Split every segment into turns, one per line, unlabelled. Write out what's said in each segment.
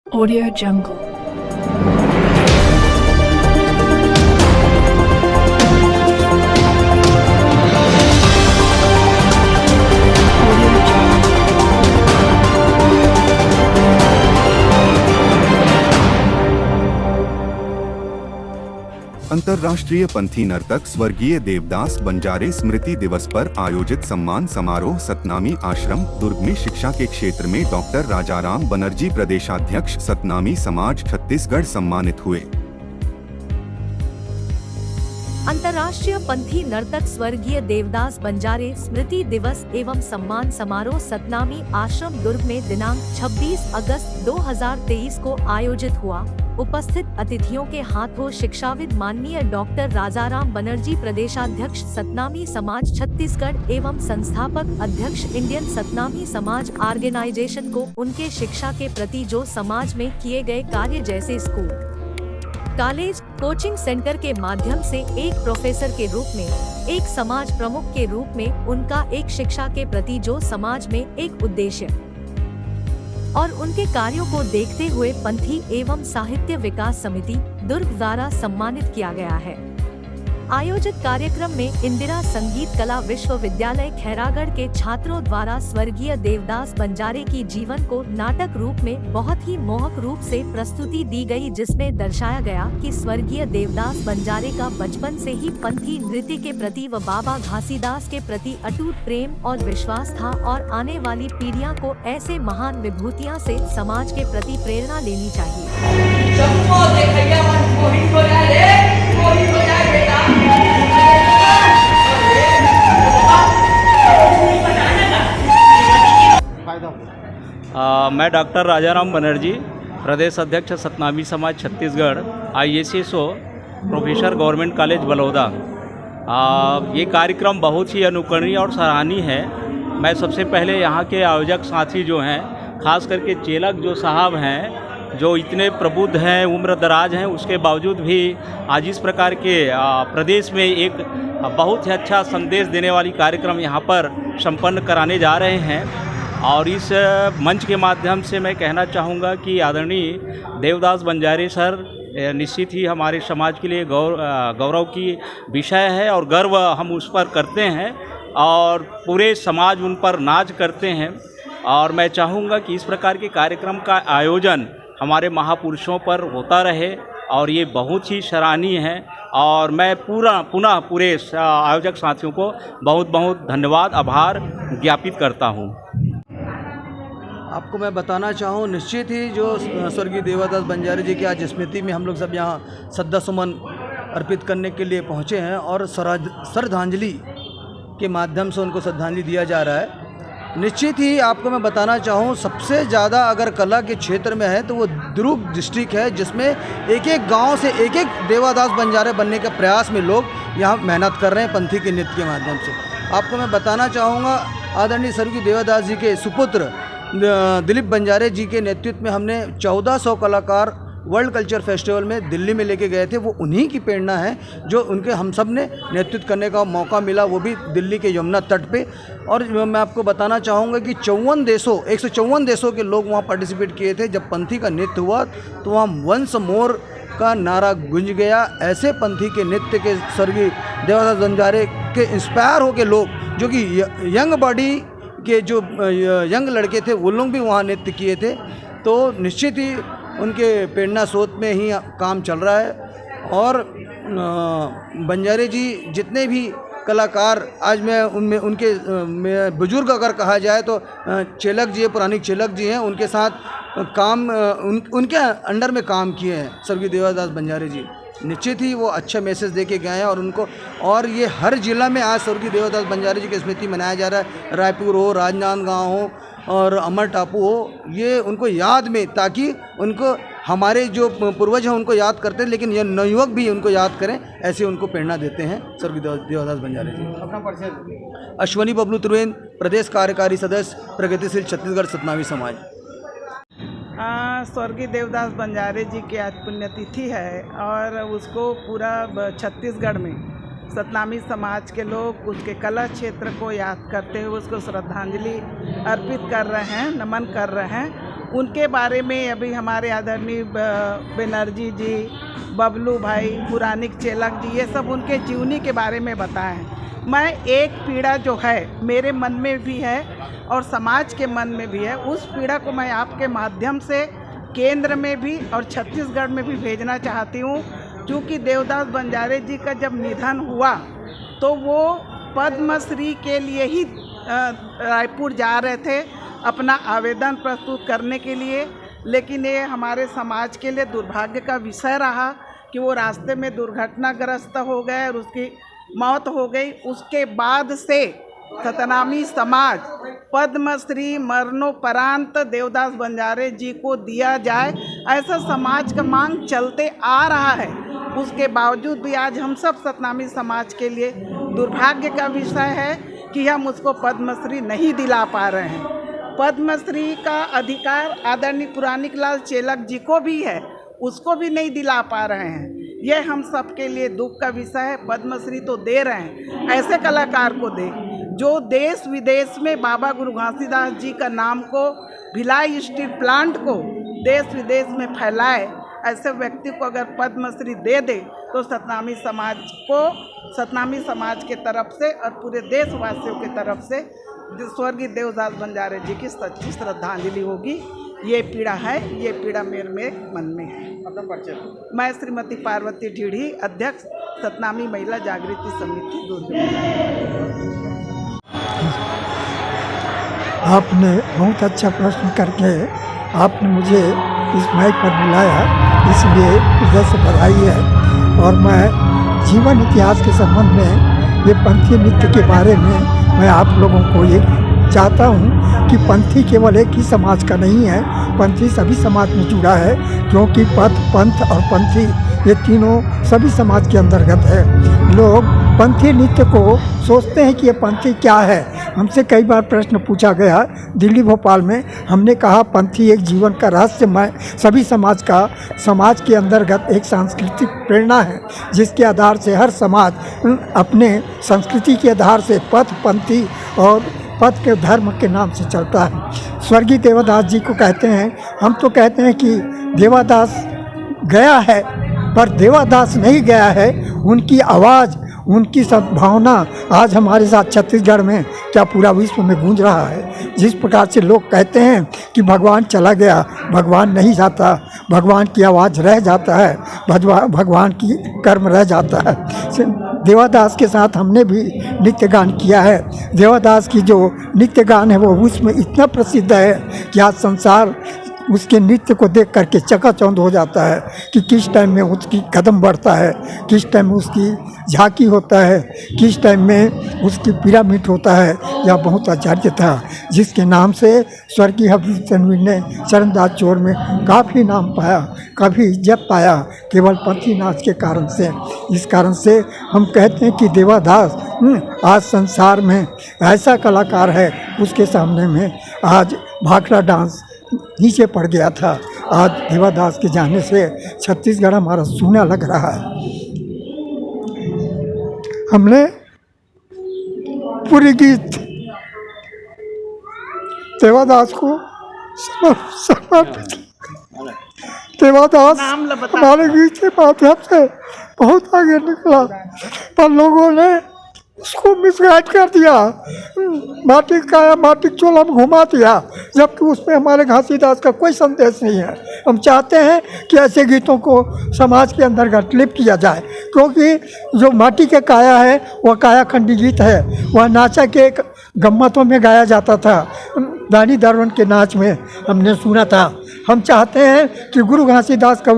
Audio Jungle.
अंतर्राष्ट्रीय पंथी नर्तक स्वर्गीय देवदास बंजारे स्मृति दिवस पर आयोजित सम्मान समारोह सतनामी आश्रम दुर्ग में शिक्षा के क्षेत्र में डॉक्टर राजाराम बनर्जी प्रदेशाध्यक्ष सतनामी समाज छत्तीसगढ़ सम्मानित हुए।
अंतर्राष्ट्रीय पंथी नर्तक स्वर्गीय देवदास बंजारे स्मृति दिवस एवं सम्मान समारोह सतनामी आश्रम दुर्ग में दिनांक 26 अगस्त 2023 को आयोजित हुआ। उपस्थित अतिथियों के हाथों शिक्षाविद माननीय डॉक्टर राजाराम बनर्जी प्रदेशाध्यक्ष सतनामी समाज छत्तीसगढ़ एवं संस्थापक अध्यक्ष इंडियन सतनामी समाज ऑर्गेनाइजेशन को उनके शिक्षा के प्रति जो समाज में किए गए कार्य जैसे स्कूल, कॉलेज, कोचिंग सेंटर के माध्यम से एक प्रोफेसर के रूप में, एक समाज प्रमुख के रूप में उनका एक शिक्षा के प्रति जो समाज में एक उद्देश्य और उनके कार्यों को देखते हुए पंथी एवं साहित्य विकास समिति दुर्ग द्वारा सम्मानित किया गया है। आयोजित कार्यक्रम में इंदिरा संगीत कला विश्वविद्यालय खैरागढ़ के छात्रों द्वारा स्वर्गीय देवदास बंजारे की जीवन को नाटक रूप में बहुत ही मोहक रूप से प्रस्तुति दी गई, जिसमें दर्शाया गया कि स्वर्गीय देवदास बंजारे का बचपन से ही पंथी नृत्य के प्रति व बाबा घासीदास के प्रति अटूट प्रेम और विश्वास था और आने वाली पीढ़ियां को ऐसे महान विभूतियां से समाज के प्रति प्रेरणा लेनी चाहिए।
मैं डॉक्टर राजाराम बनर्जी प्रदेश अध्यक्ष सतनामी समाज Chhattisgarh IACSO professor government college Baloda. ये कार्यक्रम बहुत ही अनुकरणीय और सराहनीय है। मैं सबसे पहले यहाँ के आयोजक साथी जो हैं, खास करके चेलक जो साहब हैं, जो इतने प्रबुद्ध हैं, उम्र दराज हैं, उसके बावजूद भी आज इस प्रकार के प्रदेश में एक बहुत ही अच्छा संदेश देने वाली कार्यक्रम यहाँ पर संपन्न कराने जा रहे हैं। और इस मंच के माध्यम से मैं कहना चाहूँगा कि आदरणीय देवदास बंजारे सर निश्चित ही हमारे समाज के लिए गौरव की विषय है और गर्व हम उस पर करते हैं और पूरे समाज उन पर नाज करते हैं। और मैं चाहूँगा कि इस प्रकार के कार्यक्रम का आयोजन हमारे महापुरुषों पर होता रहे और ये बहुत ही सराहनीय है। और मैं पुनः पूरे आयोजक साथियों को बहुत बहुत धन्यवाद, आभार ज्ञापित करता हूँ।
आपको मैं बताना चाहूँ, निश्चित ही जो स्वर्गीय देवदास बंजारे जी की आज स्मृति में हम लोग सब यहाँ श्रद्धासुमन अर्पित करने के लिए पहुँचे हैं और श्रद्धांजलि के माध्यम से उनको श्रद्धांजलि दिया जा रहा है। निश्चित ही आपको मैं बताना चाहूँ, सबसे ज़्यादा अगर कला के क्षेत्र में है तो वो दुर्ग डिस्ट्रिक्ट है, जिसमें एक एक गांव से एक एक देवदास बंजारे बनने के प्रयास में लोग यहाँ मेहनत कर रहे हैं पंथी के नृत्य के माध्यम से। आपको मैं बताना चाहूँगा, आदरणीय स्वर्गीय देवदास जी के सुपुत्र दिलीप बंजारे जी के नेतृत्व में हमने 1400 कलाकार वर्ल्ड कल्चर फेस्टिवल में दिल्ली में लेके गए थे। वो उन्हीं की प्रेरणा है जो उनके हम सब ने नेतृत्व करने का मौका मिला, वो भी दिल्ली के यमुना तट पे। और मैं आपको बताना चाहूँगा कि 154 देशों के लोग वहाँ पार्टिसिपेट किए थे। जब पंथी का नृत्य हुआ तो वहाँ वंस मोर का नारा गूंज गया। ऐसे पंथी के नृत्य के स्वर्गीय देवदास बंजारे के इंस्पायर हो के लोग, जो कि यंग बॉडी के जो यंग लड़के थे, वो लोग भी वहाँ नृत्य किए थे। तो निश्चित ही उनके प्रेरणा स्रोत में ही काम चल रहा है। और बंजारे जी जितने भी कलाकार आज मैं उनमें उनके बुजुर्ग अगर कहा जाए तो चेलक जी, पुरानी चेलक जी हैं, उनके साथ काम उनके अंडर में काम किए हैं स्वर्गीय देवदास बंजारे जी। निश्चित ही वो अच्छा मैसेज दे के गए हैं और उनको, और ये हर जिला में आज स्वर्गीय देवदास बंजारे जी की स्मृति मनाया जा रहा है। रायपुर हो, राजनांदगांव हो और अमर टापू हो, ये उनको याद में, ताकि उनको हमारे जो पूर्वज हैं उनको याद करते हैं, लेकिन ये नवयुवक भी उनको याद करें, ऐसे उनको प्रेरणा देते हैं स्वर्गीय देवदास बंजारे जी। अपना परिचय। अश्वनी बबलू त्रिवेन, प्रदेश कार्यकारी सदस्य, प्रगतिशील छत्तीसगढ़ सतनामी समाज।
स्वर्गीय देवदास बंजारे जी की आज पुण्यतिथि है और उसको पूरा छत्तीसगढ़ में सतनामी समाज के लोग उसके कला क्षेत्र को याद करते हुए उसको श्रद्धांजलि अर्पित कर रहे हैं, नमन कर रहे हैं। उनके बारे में अभी हमारे आदरणीय बनर्जी जी, बबलू भाई, पुरानिक चेलक जी, ये सब उनके जीवनी के बारे में बताए हैं। मैं एक पीड़ा जो है मेरे मन में भी है और समाज के मन में भी है, उस पीड़ा को मैं आपके माध्यम से केंद्र में भी और छत्तीसगढ़ में भी भेजना चाहती हूँ। क्योंकि देवदास बंजारे जी का जब निधन हुआ तो वो पद्मश्री के लिए ही रायपुर जा रहे थे अपना आवेदन प्रस्तुत करने के लिए, लेकिन ये हमारे समाज के लिए दुर्भाग्य का विषय रहा कि वो रास्ते में दुर्घटनाग्रस्त हो गए और उसकी मौत हो गई। उसके बाद से सतनामी समाज पद्मश्री मरणोपरांत देवदास बंजारे जी को दिया जाए, ऐसा समाज का मांग चलते आ रहा है। उसके बावजूद भी आज हम सब सतनामी समाज के लिए दुर्भाग्य का विषय है कि हम उसको पद्मश्री नहीं दिला पा रहे हैं। पद्मश्री का अधिकार आदरणीय पुरानिक लाल चेलक जी को भी है, उसको भी नहीं दिला पा रहे हैं। यह हम सब के लिए दुख का विषय है। पद्मश्री तो दे रहे हैं, ऐसे कलाकार को दे जो देश विदेश में बाबा गुरु घासीदास जी का नाम को, भिलाई स्टील प्लांट को देश विदेश में फैलाए। ऐसे व्यक्ति को अगर पद्मश्री दे दे तो सतनामी समाज को, सतनामी समाज के तरफ से और पूरे देशवासियों के तरफ से स्वर्गीय देवदास बंजारे जी की सच्ची श्रद्धांजलि होगी। ये पीड़ा है, ये पीड़ा मेरे मन में है। मैं श्रीमती पार्वती ढीढ़ी, अध्यक्ष सतनामी महिला जागृति समिति दुर्ग।
आपने बहुत अच्छा प्रश्न करके आपने मुझे इस माइक पर बुलाया, इसलिए हृदय से बधाई है। और मैं जीवन इतिहास के संबंध में, ये पंथी नृत्य के बारे में मैं आप लोगों को ये चाहता हूँ कि पंथी केवल एक ही समाज का नहीं है, पंथी सभी समाज में जुड़ा है। क्योंकि पथ, पंथ और पंथी ये तीनों सभी समाज के अंतर्गत है। लोग पंथी नृत्य को सोचते हैं कि ये पंथी क्या है। हमसे कई बार प्रश्न पूछा गया दिल्ली भोपाल में, हमने कहा पंथी एक जीवन का रहस्यमय सभी समाज के अंतर्गत एक सांस्कृतिक प्रेरणा है, जिसके आधार से हर समाज अपने संस्कृति के आधार से पथ, पंथी और पथ के धर्म के नाम से चलता है। स्वर्गीय देवदास जी को कहते हैं, हम तो कहते हैं कि देवदास गया है, पर देवदास नहीं गया है। उनकी आवाज़, उनकी सद्भावना आज हमारे साथ छत्तीसगढ़ में क्या पूरा विश्व में गूंज रहा है। जिस प्रकार से लोग कहते हैं कि भगवान चला गया, भगवान नहीं जाता, भगवान की आवाज़ रह जाता है, भगवान की कर्म रह जाता है। देवदास के साथ हमने भी नृत्य गान किया है। देवदास की जो नृत्य गान है वो विश्व में इतना प्रसिद्ध है कि आज संसार उसके नृत्य को देख करके चकाचौंध हो जाता है कि किस टाइम में उसकी कदम बढ़ता है, किस टाइम में उसकी झांकी होता है, किस टाइम में उसकी पिरामिड होता है। यह बहुत आचार्य था, जिसके नाम से स्वर्गीय हफीज तनवीर ने चरणदास चोर में काफ़ी नाम पाया, काफ़ी इज्जत पाया, केवल पंथी नाच के कारण से। इस कारण से हम कहते हैं कि देवदास आज संसार में ऐसा कलाकार है, उसके सामने में आज भाखड़ा डांस नीचे पड़ गया था। आज देवदास के जाने से छत्तीसगढ़ हमारा सूना लग रहा है। हमने पूरी गीत देवदास को समर्पित। देवदास हमारे गीत के माध्यम से बहुत आगे निकला, पर लोगों ने उसको मिसगाइड कर दिया, माटी का माटी चोला में घुमा दिया, जबकि उसमें हमारे घासीदास का कोई संदेश नहीं है। हम चाहते हैं कि ऐसे गीतों को समाज के अंतर्गत लिप किया जाए, क्योंकि जो माटी के काया है वह काया खंडी गीत है। वह नाचा के गम्मतों में गाया जाता था, दानी दरवन के नाच में हमने सुना था। हम चाहते हैं कि गुरु घासीदास का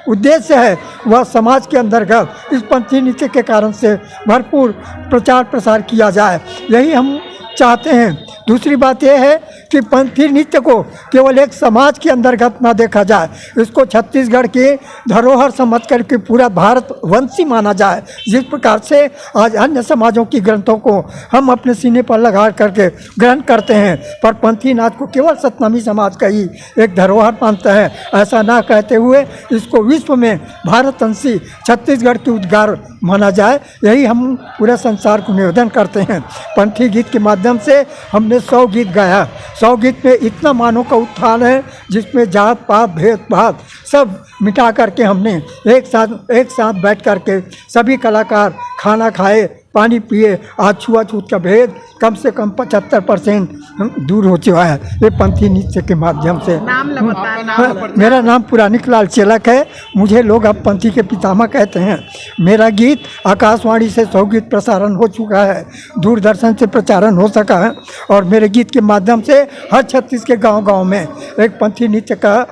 उद्देश्य है वह समाज के अंतर्गत इस पंथी नृत्य के कारण से भरपूर प्रचार प्रसार किया जाए, यही हम चाहते हैं। दूसरी बात यह है कि पंथी नृत्य को केवल एक समाज के अंतर्गत ना देखा जाए, इसको छत्तीसगढ़ की धरोहर समझ कर के पूरा भारत वंशी माना जाए। जिस प्रकार से आज अन्य समाजों की ग्रंथों को हम अपने सीने पर लगा करके ग्रहण करते हैं, पर पंथी नाच को केवल सतनामी समाज का ही एक धरोहर मानता है, ऐसा ना कहते हुए इसको विश्व में भारतवंशी छत्तीसगढ़ की उद्गार माना जाए, यही हम पूरे संसार को निवेदन करते हैं। पंथी गीत के माध्यम से हमने 100 गीत गाया, सौगीत में इतना मानव का उत्थान है जिसमें जात पात भेदभाव सब मिटा करके हमने एक साथ बैठ करके सभी कलाकार खाना खाए, पानी पिए। आज छुआछूत का भेद कम से कम 75% दूर हो चुका है ये पंथी नृत्य के माध्यम से। मेरा नाम पुरानिक लाल चेलक है। मुझे लोग अब पंथी के पितामह कहते हैं। मेरा गीत आकाशवाणी से सौगीत प्रसारण हो चुका है, दूरदर्शन से प्रचारण हो सका है और मेरे गीत के माध्यम से हर छत्तीस के गांव-गांव में एक पंथी नृत्य का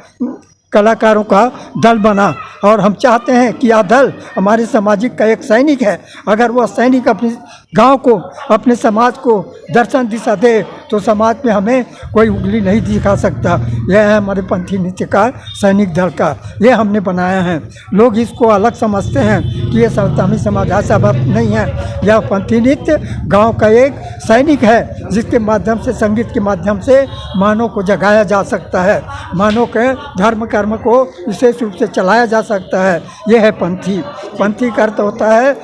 कलाकारों का दल बना और हम चाहते हैं कि यह दल हमारे सामाजिक का एक सैनिक है। अगर वह सैनिक अपने गांव को, अपने समाज को दर्शन दिशा दे तो समाज में हमें कोई उंगली नहीं दिखा सकता। यह है हमारे पंथी नृत्य का सैनिक दल का, ये हमने बनाया है। लोग इसको अलग समझते हैं कि ये सतनामी समाज, ऐसा बात नहीं है। यह पंथी नृत्य गाँव का एक सैनिक है जिसके माध्यम से, संगीत के माध्यम से मानव को जगाया जा सकता है, मानव के धर्म कर्म को विशेष रूप से चलाया जा सकता है। यह है पंथी। पंथी का अर्थ होता है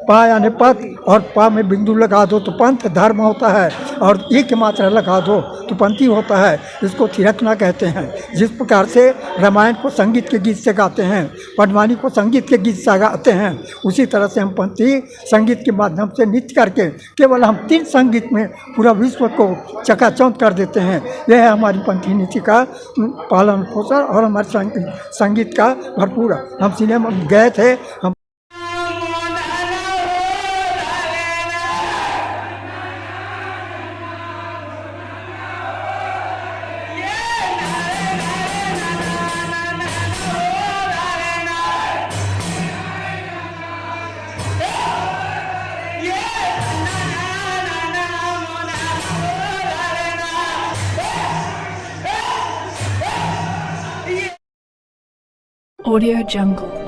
पा यानी पथ, और पा में बिंदु लगा दो तो पंथ धर्म होता है, और एक मात्रा लगा दो तो पंथी होता है। इसको थिरकना कहते हैं। जिस प्रकार से रामायण को संगीत के गीत से गाते हैं, पटवानी को संगीत के गीत से गाते हैं, उसी तरह से हम पंथी संगीत के माध्यम से नृत्य करके केवल हम 3 संगीत में पूरा विश्व को चकाचौंध कर देते हैं। यह है हमारी पंथी नृत्य का पालन पोषण और हमारे संगीत का भरपूर। हम सिनेमा में गए थे, हम
Audio Jungle.